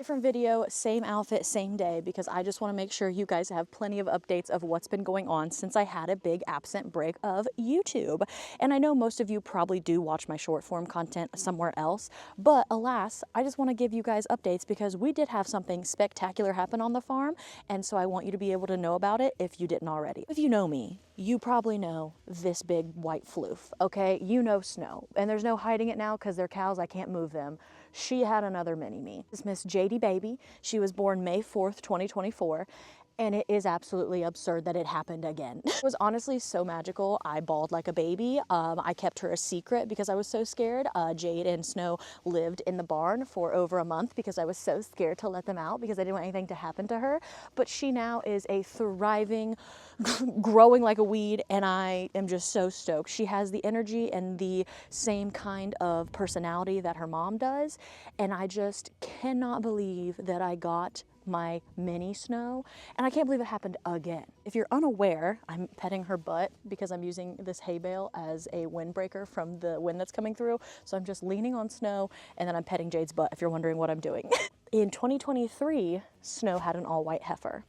Different video, same outfit, same day, because I just want to make sure you guys have plenty of updates of what's been going on since I had a big absent break of YouTube. And I know most of you probably do watch my short form content somewhere else, but alas, I just want to give you guys updates because we did have something spectacular happen on the farm, and so I want you to be able to know about it if you didn't already. If you know me, you probably know this big white floof, okay? You know Snow, and there's no hiding it now because they're cows, I can't move them. She had another mini-me. This Miss Jade baby. She was born May 4th, 2024. And it is absolutely absurd that it happened again. It was honestly so magical. I bawled like a baby. I kept her a secret because I was so scared. Jade and Snow lived in the barn for over a month because I was so scared to let them out because I didn't want anything to happen to her. But she now is a thriving, growing like a weed, and I am just so stoked. She has the energy and the same kind of personality that her mom does, and I just cannot believe that I got my mini Snow, and I can't believe it happened again. If you're unaware, I'm petting her butt because I'm using this hay bale as a windbreaker from the wind that's coming through, so I'm just leaning on Snow and then I'm petting Jade's butt, if you're wondering what I'm doing. In 2023, Snow had an all-white heifer,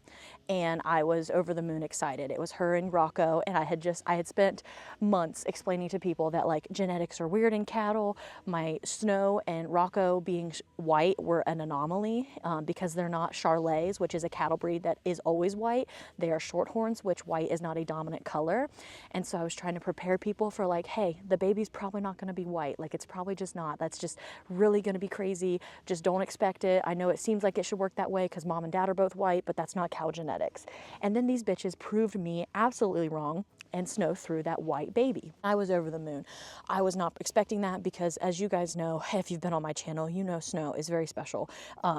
and I was over the moon excited. It was her and Rocco, and I had spent months explaining to people that like genetics are weird in cattle. My Snow and Rocco being white were an anomaly because they're not Charolais, which is a cattle breed that is always white. They are Shorthorns, which white is not a dominant color. And so I was trying to prepare people for like, hey, the baby's probably not going to be white. Like, it's probably just not. That's just really going to be crazy. Just don't expect it. I know it seems like it should work that way because mom and dad are both white, but that's not cow genetics. And then these bitches proved me absolutely wrong, and Snow threw that white baby. I was over the moon. I was not expecting that because, as you guys know, if you've been on my channel, you know Snow is very special.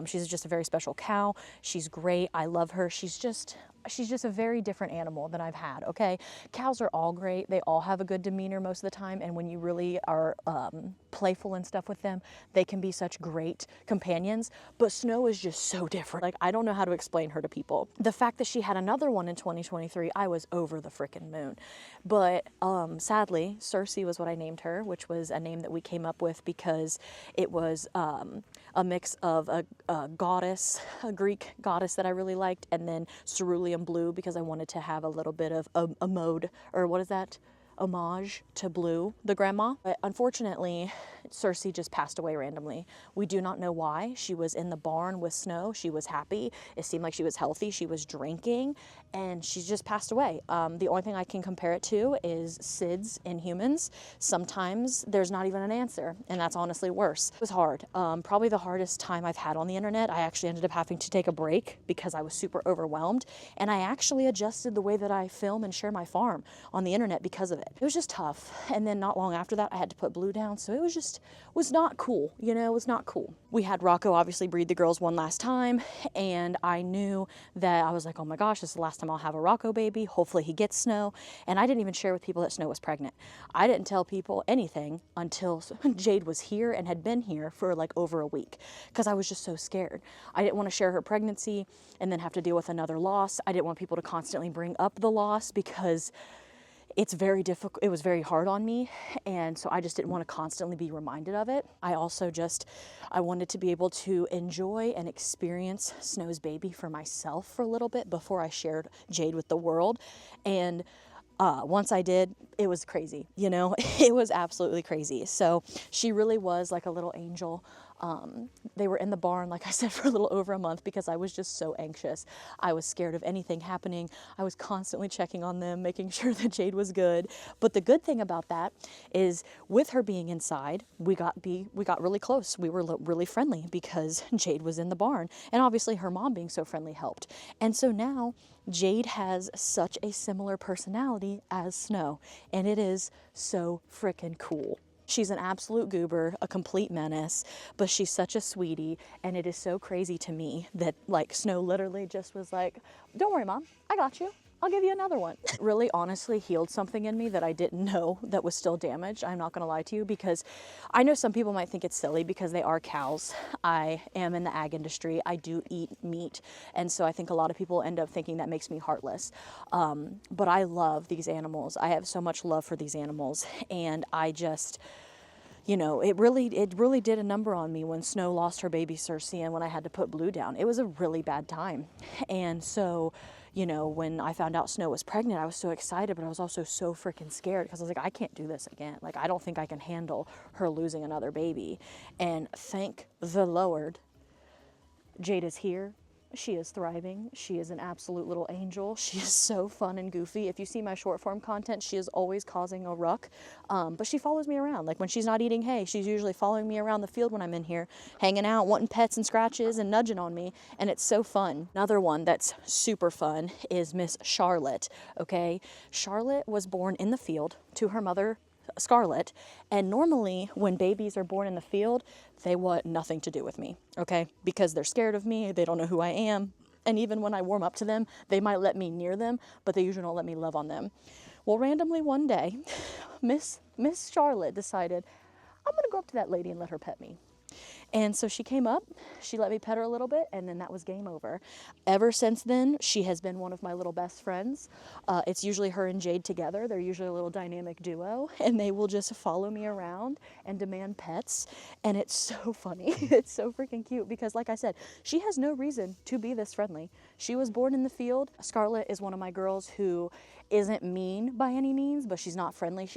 She's just a very special cow. She's great. I love her. She's just a very different animal than I've had, okay? Cows are all great. They all have a good demeanor most of the time, and when you really are playful and stuff with them, they can be such great companions, but Snow is just so different. Like, I don't know how to explain her to people. The fact that she had another one in 2023, I was over the freaking moon. But sadly, Cersei was what I named her, which was a name that we came up with because it was a mix of a goddess, a Greek goddess that I really liked, and then cerulean blue because I wanted to have a little bit of a mode, or what is that? Homage to Blue, the grandma. But unfortunately, Cersei just passed away randomly. We do not know why. She was in the barn with Snow. She was happy. It seemed like she was healthy. She was drinking, and she just passed away. The only thing I can compare it to is SIDS in humans. Sometimes there's not even an answer, and that's honestly worse. It was hard. Probably the hardest time I've had on the internet. I actually ended up having to take a break because I was super overwhelmed, and I actually adjusted the way that I film and share my farm on the internet because of it. It was just tough. And then not long after that, I had to put Blue down. So it was not cool. You know, it was not cool. We had Rocco obviously breed the girls one last time. And I knew that I was like, oh my gosh, this is the last time I'll have a Rocco baby. Hopefully he gets Snow. And I didn't even share with people that Snow was pregnant. I didn't tell people anything until Jade was here and had been here for like over a week because I was just so scared. I didn't want to share her pregnancy and then have to deal with another loss. I didn't want people to constantly bring up the loss because it's very difficult. It was very hard on me, and so I just didn't want to constantly be reminded of it. I also I wanted to be able to enjoy and experience Snow's baby for myself for a little bit before I shared Jade with the world. And once I did, it was crazy, you know, it was absolutely crazy. So she really was like a little angel. They were in the barn, like I said, for a little over a month because I was just so anxious. I was scared of anything happening. I was constantly checking on them, making sure that Jade was good. But the good thing about that is with her being inside, we got really close. We were really friendly because Jade was in the barn. And obviously her mom being so friendly helped. And so now Jade has such a similar personality as Snow. And it is so freaking cool. She's an absolute goober, a complete menace, but she's such a sweetie, and it is so crazy to me that like Snow literally just was like, don't worry, Mom, I got you. I'll give you another one. It really honestly healed something in me that I didn't know that was still damaged. I'm not gonna lie to you because I know some people might think it's silly because they are cows. I am in the ag industry. I do eat meat. And so I think a lot of people end up thinking that makes me heartless. But I love these animals. I have so much love for these animals. And I just, you know, it really did a number on me when Snow lost her baby Cersei and when I had to put Blue down. It was a really bad time. And so, you know, when I found out Snow was pregnant, I was so excited, but I was also so freaking scared because I was like, I can't do this again. Like, I don't think I can handle her losing another baby. And thank the Lord, Jade is here. She is thriving. She is an absolute little angel. She is so fun and goofy. If you see my short form content, she is always causing a ruck. But she follows me around. Like when she's not eating hay, she's usually following me around the field when I'm in here, hanging out, wanting pets and scratches and nudging on me. And it's so fun. Another one that's super fun is Miss Charlotte. Okay. Charlotte was born in the field to her mother, Scarlet, and normally when babies are born in the field, they want nothing to do with me, okay? Because they're scared of me, they don't know who I am, and even when I warm up to them, they might let me near them, but they usually don't let me love on them. Well, randomly one day, Miss Charlotte decided, I'm gonna go up to that lady and let her pet me. And so she came up, she let me pet her a little bit, and then that was game over. Ever since then, she has been one of my little best friends. It's usually her and Jade together. They're usually a little dynamic duo, and they will just follow me around and demand pets. And it's so funny. It's so freaking cute because, like I said, she has no reason to be this friendly. She was born in the field. Scarlett is one of my girls who isn't mean by any means, but she's not friendly.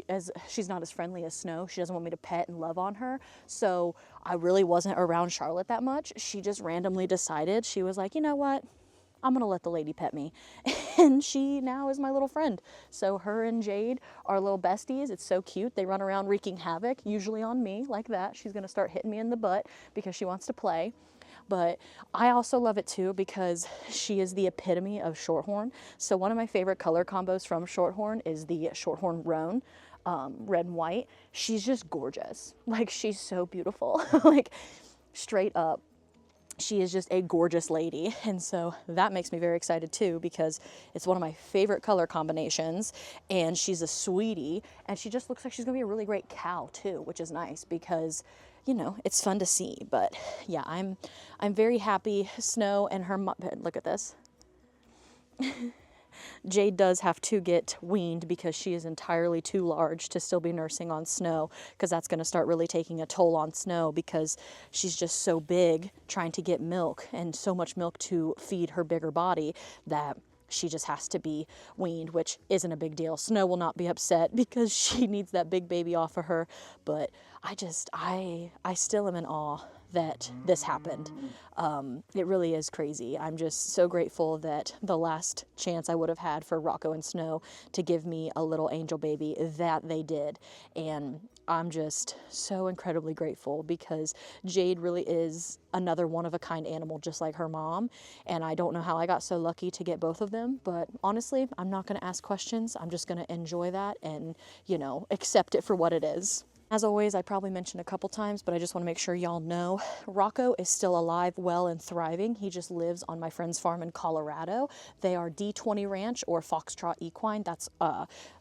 She's not as friendly as Snow. She doesn't want me to pet and love on her. So I really wasn't around Charlotte that much. She just randomly decided, she was like, you know what? I'm gonna let the lady pet me. And she now is my little friend. So her and Jade are little besties. It's so cute. They run around wreaking havoc, usually on me like that. She's gonna start hitting me in the butt because she wants to play. But I also love it too because she is the epitome of Shorthorn. So one of my favorite color combos from Shorthorn is the Shorthorn Roan, red and white. She's just gorgeous. Like, she's so beautiful. Like, straight up. She is just a gorgeous lady. And so that makes me very excited too because it's one of my favorite color combinations, and she's a sweetie, and she just looks like she's gonna be a really great cow too, which is nice because, you know, it's fun to see. But yeah, I'm very happy. Snow and her mom, look at this. Jade does have to get weaned because she is entirely too large to still be nursing on Snow, because that's going to start really taking a toll on Snow because she's just so big trying to get milk and so much milk to feed her bigger body that she just has to be weaned, which isn't a big deal. Snow will not be upset because she needs that big baby off of her, but I still am in awe that this happened. It really is crazy. I'm just so grateful that the last chance I would have had for Rocco and Snow to give me a little angel baby, that they did. And I'm just so incredibly grateful because Jade really is another one-of-a-kind animal just like her mom. And I don't know how I got so lucky to get both of them, but honestly, I'm not going to ask questions. I'm just going to enjoy that and, you know, accept it for what it is. As always, I probably mentioned a couple times, but I just want to make sure y'all know Rocco is still alive, well, and thriving. He just lives on my friend's farm in Colorado. They are D20 Ranch or Foxtrot Equine. That's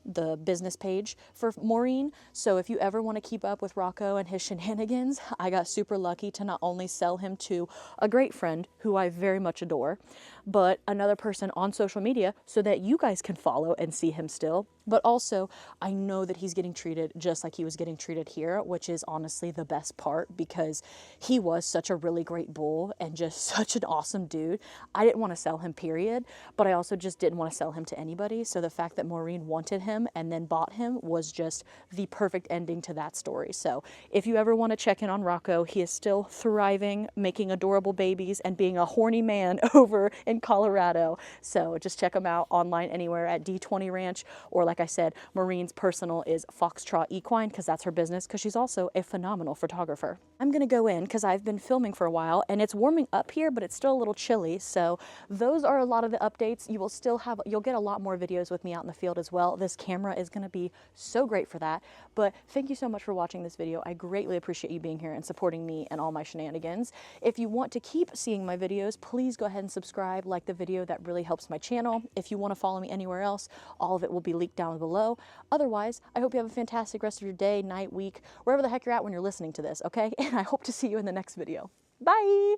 the business page for Maureen. So if you ever want to keep up with Rocco and his shenanigans, I got super lucky to not only sell him to a great friend who I very much adore, but another person on social media so that you guys can follow and see him still. But also, I know that he's getting treated just like he was getting treated here, which is honestly the best part because he was such a really great bull and just such an awesome dude. I didn't want to sell him, period, but I also just didn't want to sell him to anybody. So the fact that Maureen wanted him and then bought him was just the perfect ending to that story. So if you ever want to check in on Rocco, he is still thriving, making adorable babies, and being a horny man over in Colorado. So just check him out online anywhere at D20 Ranch, or like I said, Maureen's personal is Foxtrot Equine because that's her business, because she's also a phenomenal photographer. I'm gonna go in because I've been filming for a while and it's warming up here, but it's still a little chilly. So those are a lot of the updates. You'll get a lot more videos with me out in the field as well. This camera is gonna be so great for that. But thank you so much for watching this video. I greatly appreciate you being here and supporting me and all my shenanigans. If you want to keep seeing my videos, please go ahead and subscribe, like the video. That really helps my channel. If you want to follow me anywhere else, all of it will be linked down below. Otherwise, I hope you have a fantastic rest of your day, night, week, wherever the heck you're at when you're listening to this, okay? And I hope to see you in the next video. Bye!